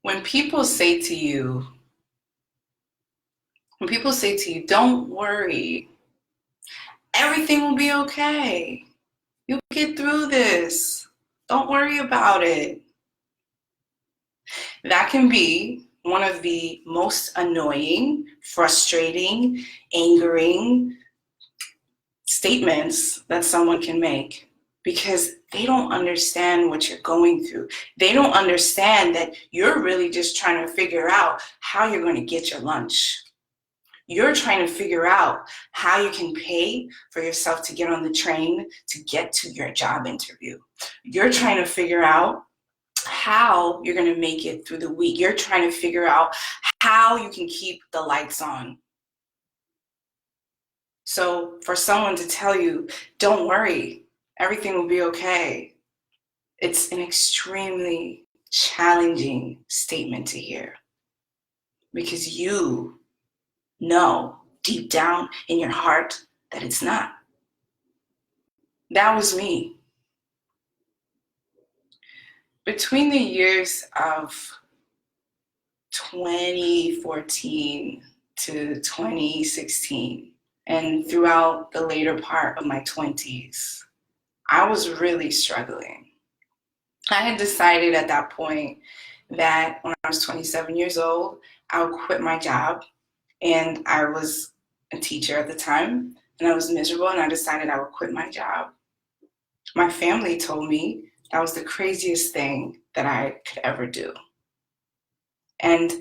When people say to you, don't worry, everything will be okay. You'll get through this. Don't worry about it. That can be one of the most annoying, frustrating, angering statements that someone can make because they don't understand what you're going through. They don't understand that you're really just trying to figure out how you're going to get your lunch. You're trying to figure out how you can pay for yourself to get on the train to get to your job interview. You're trying to figure out how you're going to make it through the week. You're trying to figure out how you can keep the lights on. So for someone to tell you, don't worry, everything will be okay, it's an extremely challenging statement to hear because you know deep down in your heart that it's not. That was me. Between the years of 2014 to 2016 and throughout the later part of my 20s, I was really struggling. I had decided at that point that when I was 27 years old, I would quit my job. And I was a teacher at the time, and I was miserable, and I decided I would quit my job. My family told me that was the craziest thing that I could ever do. And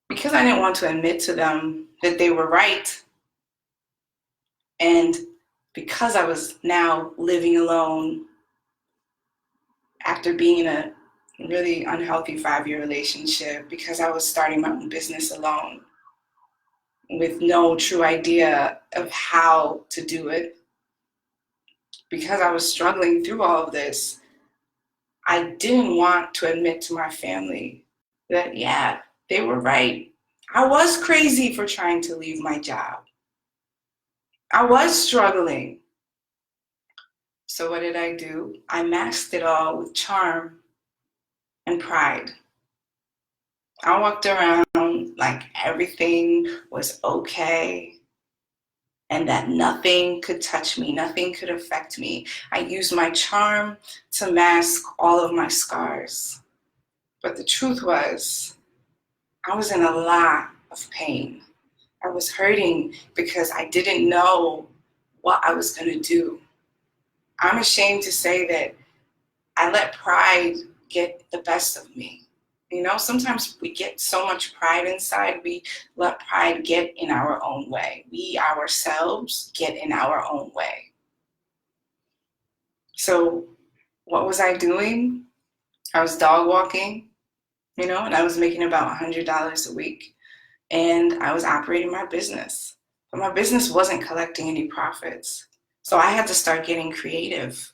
because I didn't want to admit to them that they were right, and because I was now living alone after being in a really unhealthy 5-year relationship, because I was starting my own business alone with no true idea of how to do it, because I was struggling through all of this, I didn't want to admit to my family that, yeah, they were right. I was crazy for trying to leave my job. I was struggling. So what did I do? I masked it all with charm and pride. I walked around like everything was okay and that nothing could touch me, nothing could affect me. I used my charm to mask all of my scars. But the truth was, I was in a lot of pain. I was hurting because I didn't know what I was going to do. I'm ashamed to say that I let pride get the best of me. You know, sometimes we get so much pride inside, we let pride get in our own way. We ourselves get in our own way. So what was I doing? I was dog walking, and I was making about $100 a week. And I was operating my business. But my business wasn't collecting any profits. So I had to start getting creative.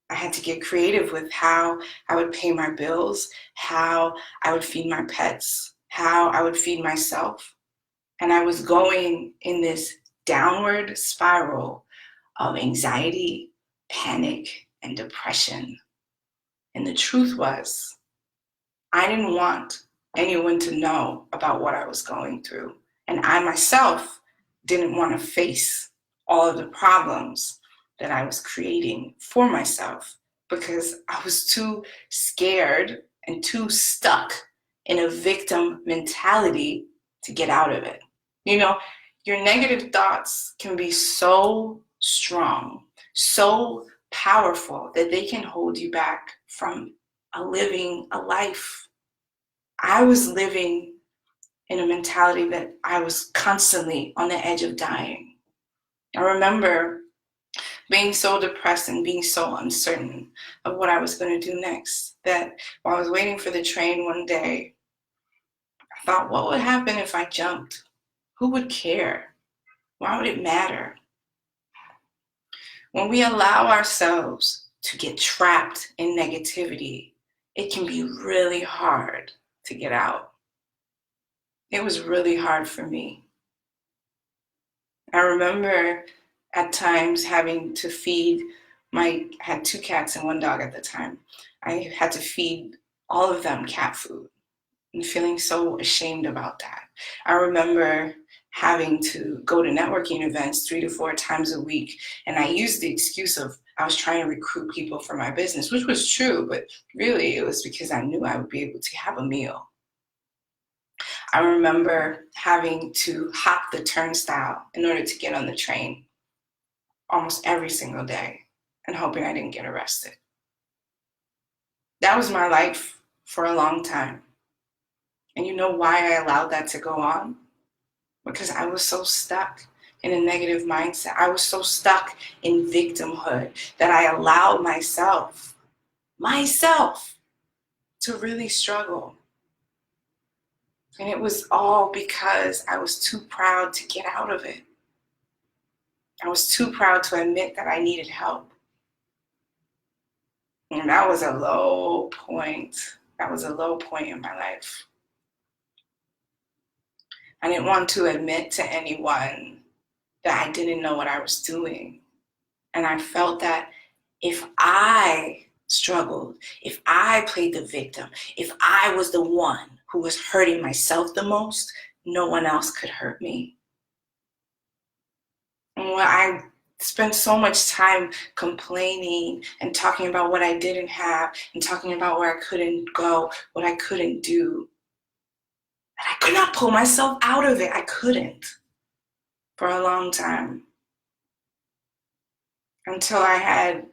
I had to get creative with how I would pay my bills, how I would feed my pets, how I would feed myself. And I was going in this downward spiral of anxiety, panic, and depression. And the truth was, I didn't want anyone to know about what I was going through. And I myself didn't want to face all of the problems that I was creating for myself because I was too scared and too stuck in a victim mentality to get out of it. Your negative thoughts can be so strong, so powerful that they can hold you back from living a life. I was living in a mentality that I was constantly on the edge of dying. I remember being so depressed and being so uncertain of what I was going to do next that while I was waiting for the train one day, I thought, what would happen if I jumped? Who would care? Why would it matter? When we allow ourselves to get trapped in negativity, it can be really hard to get out. It was really hard for me. I remember at times having to feed I had 2 cats and 1 dog at the time. I had to feed all of them cat food, and feeling so ashamed about that. I remember having to go to networking events 3 to 4 times a week, and I used the excuse of I was trying to recruit people for my business, which was true, but really it was because I knew I would be able to have a meal. I remember having to hop the turnstile in order to get on the train almost every single day and hoping I didn't get arrested. That was my life for a long time. And you know why I allowed that to go on? Because I was so stuck in a negative mindset. I was so stuck in victimhood that I allowed myself to really struggle. And it was all because I was too proud to get out of it. I was too proud to admit that I needed help. And that was a low point. That was a low point in my life. I didn't want to admit to anyone that I didn't know what I was doing. And I felt that if I struggled, if I played the victim, if I was the one who was hurting myself the most, no one else could hurt me. And when I spent so much time complaining and talking about what I didn't have and talking about where I couldn't go, what I couldn't do, and I could not pull myself out of it. I couldn't for a long time until I had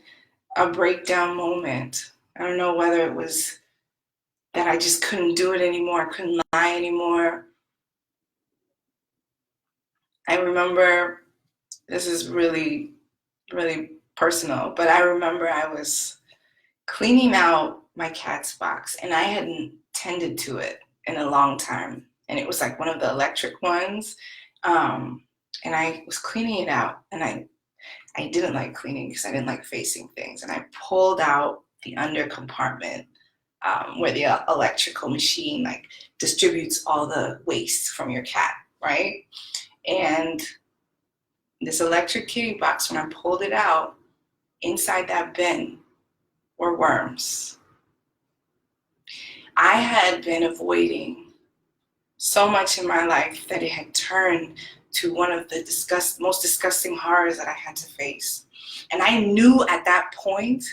a breakdown moment. I don't know whether it was that I just couldn't do it anymore, I couldn't lie anymore. I remember, this is really, really personal, but I remember I was cleaning out my cat's box and I hadn't tended to it in a long time. And it was like one of the electric ones. And I was cleaning it out and I didn't like cleaning because I didn't like facing things. And I pulled out the under compartment where the electrical machine like distributes all the waste from your cat, right? And this electric kitty box, when I pulled it out, inside that bin were worms. I had been avoiding so much in my life that it had turned to one of the most disgusting horrors that I had to face. And I knew at that point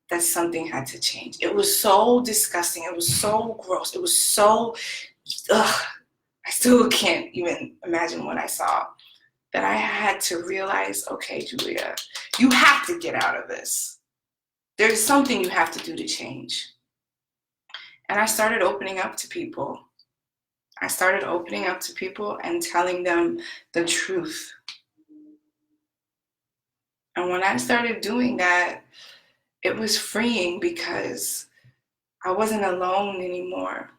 that something had to change. It was so disgusting. It was so gross. It was so, ugh, I still can't even imagine what I saw. That I had to realize, okay, Julia, you have to get out of this. There's something you have to do to change. And I started opening up to people. I started opening up to people and telling them the truth. And when I started doing that, it was freeing because I wasn't alone anymore.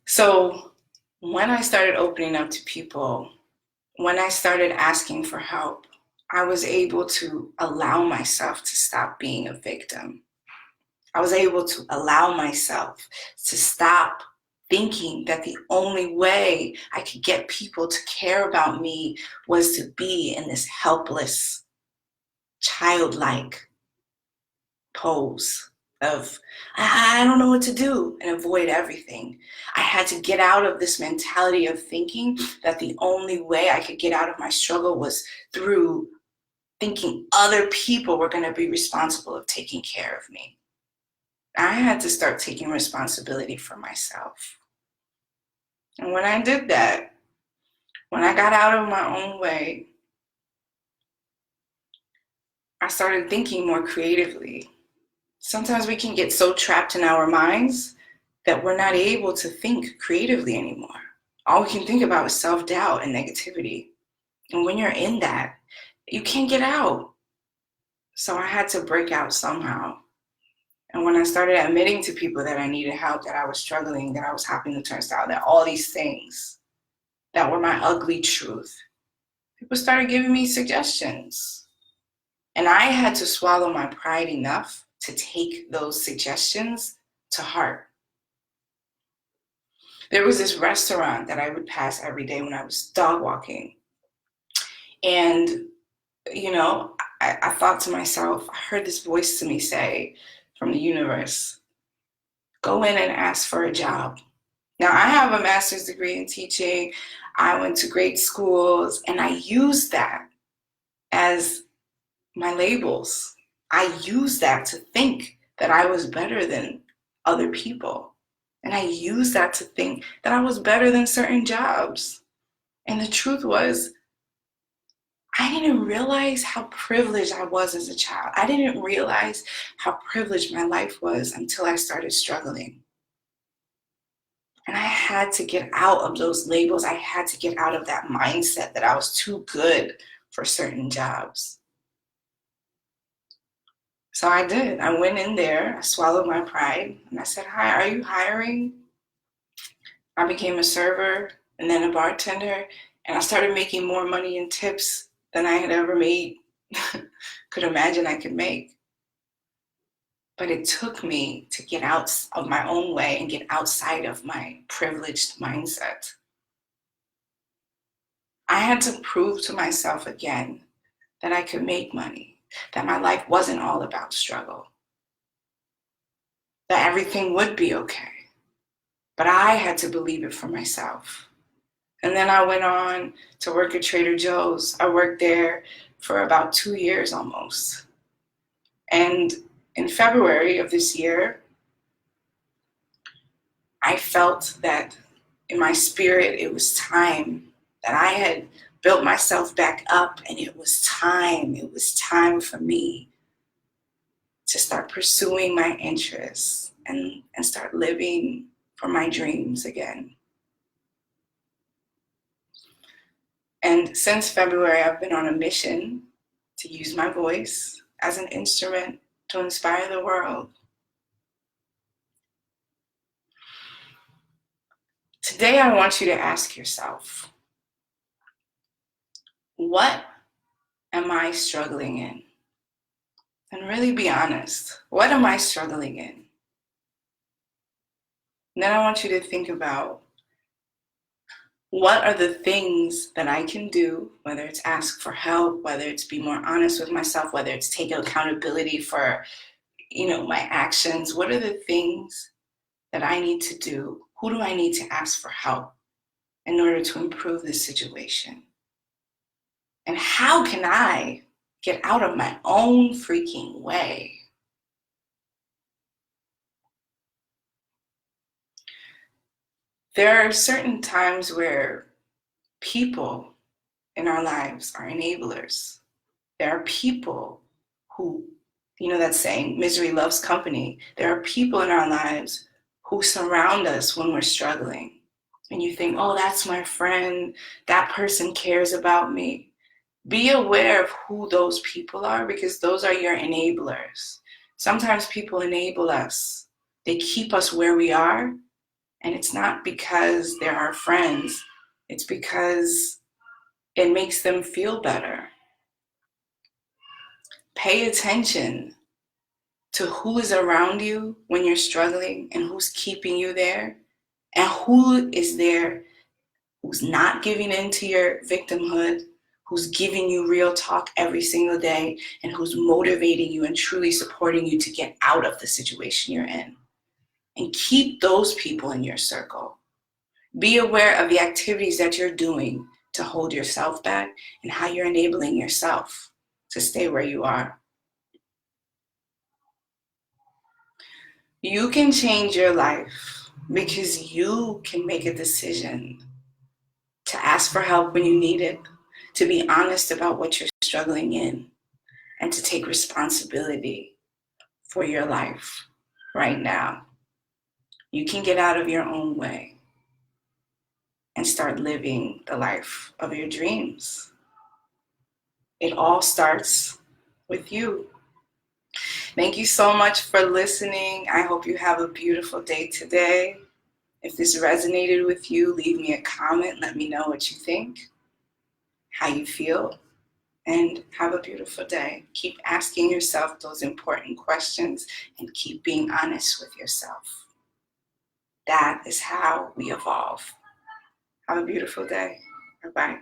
So when I started opening up to people, when I started asking for help, I was able to allow myself to stop being a victim. I was able to allow myself to stop thinking that the only way I could get people to care about me was to be in this helpless, childlike pose of, I don't know what to do, and avoid everything. I had to get out of this mentality of thinking that the only way I could get out of my struggle was through thinking other people were going to be responsible of taking care of me. I had to start taking responsibility for myself. And when I did that, when I got out of my own way, I started thinking more creatively. Sometimes we can get so trapped in our minds that we're not able to think creatively anymore. All we can think about is self-doubt and negativity. And when you're in that, you can't get out. So I had to break out somehow. And when I started admitting to people that I needed help, that I was struggling, that I was hopping the turnstile, that all these things that were my ugly truth, people started giving me suggestions. And I had to swallow my pride enough to take those suggestions to heart. There was this restaurant that I would pass every day when I was dog walking. And, you know, I thought to myself, I heard this voice to me say from the universe, go in and ask for a job. Now, I have a master's degree in teaching. I went to great schools, and I used that as my labels. I used that to think that I was better than other people. And I used that to think that I was better than certain jobs. And the truth was, I didn't realize how privileged I was as a child. I didn't realize how privileged my life was until I started struggling. And I had to get out of those labels. I had to get out of that mindset that I was too good for certain jobs. So I did. I went in there, I swallowed my pride, and I said, hi, are you hiring? I became a server and then a bartender, and I started making more money in tips than I had ever made, could imagine I could make. But it took me to get out of my own way and get outside of my privileged mindset. I had to prove to myself again that I could make money, that my life wasn't all about struggle, that everything would be okay. But I had to believe it for myself. And then I went on to work at Trader Joe's. I worked there for about 2 years almost. And in February of this year, I felt that in my spirit, it was time that I had built myself back up, and it was time for me to start pursuing my interests and start living for my dreams again. And since February, I've been on a mission to use my voice as an instrument to inspire the world. Today, I want you to ask yourself, what am I struggling in? And really be honest. What am I struggling in? And then I want you to think about, what are the things that I can do, whether it's ask for help, whether it's be more honest with myself, whether it's take accountability for, my actions. What are the things that I need to do? Who do I need to ask for help in order to improve this situation? And how can I get out of my own freaking way? There are certain times where people in our lives are enablers. There are people who, that saying, misery loves company. There are people in our lives who surround us when we're struggling. And you think, oh, that's my friend. That person cares about me. Be aware of who those people are, because those are your enablers. Sometimes people enable us. They keep us where we are. And it's not because they're our friends. It's because it makes them feel better. Pay attention to who is around you when you're struggling and who's keeping you there, and who is there who's not giving in to your victimhood, who's giving you real talk every single day, and who's motivating you and truly supporting you to get out of the situation you're in. And keep those people in your circle. Be aware of the activities that you're doing to hold yourself back and how you're enabling yourself to stay where you are. You can change your life because you can make a decision to ask for help when you need it, to be honest about what you're struggling in, and to take responsibility for your life right now. You can get out of your own way and start living the life of your dreams. It all starts with you. Thank you so much for listening. I hope you have a beautiful day today. If this resonated with you, leave me a comment. Let me know what you think, how you feel, and have a beautiful day. Keep asking yourself those important questions and keep being honest with yourself. That is how we evolve. Have a beautiful day. Bye-bye.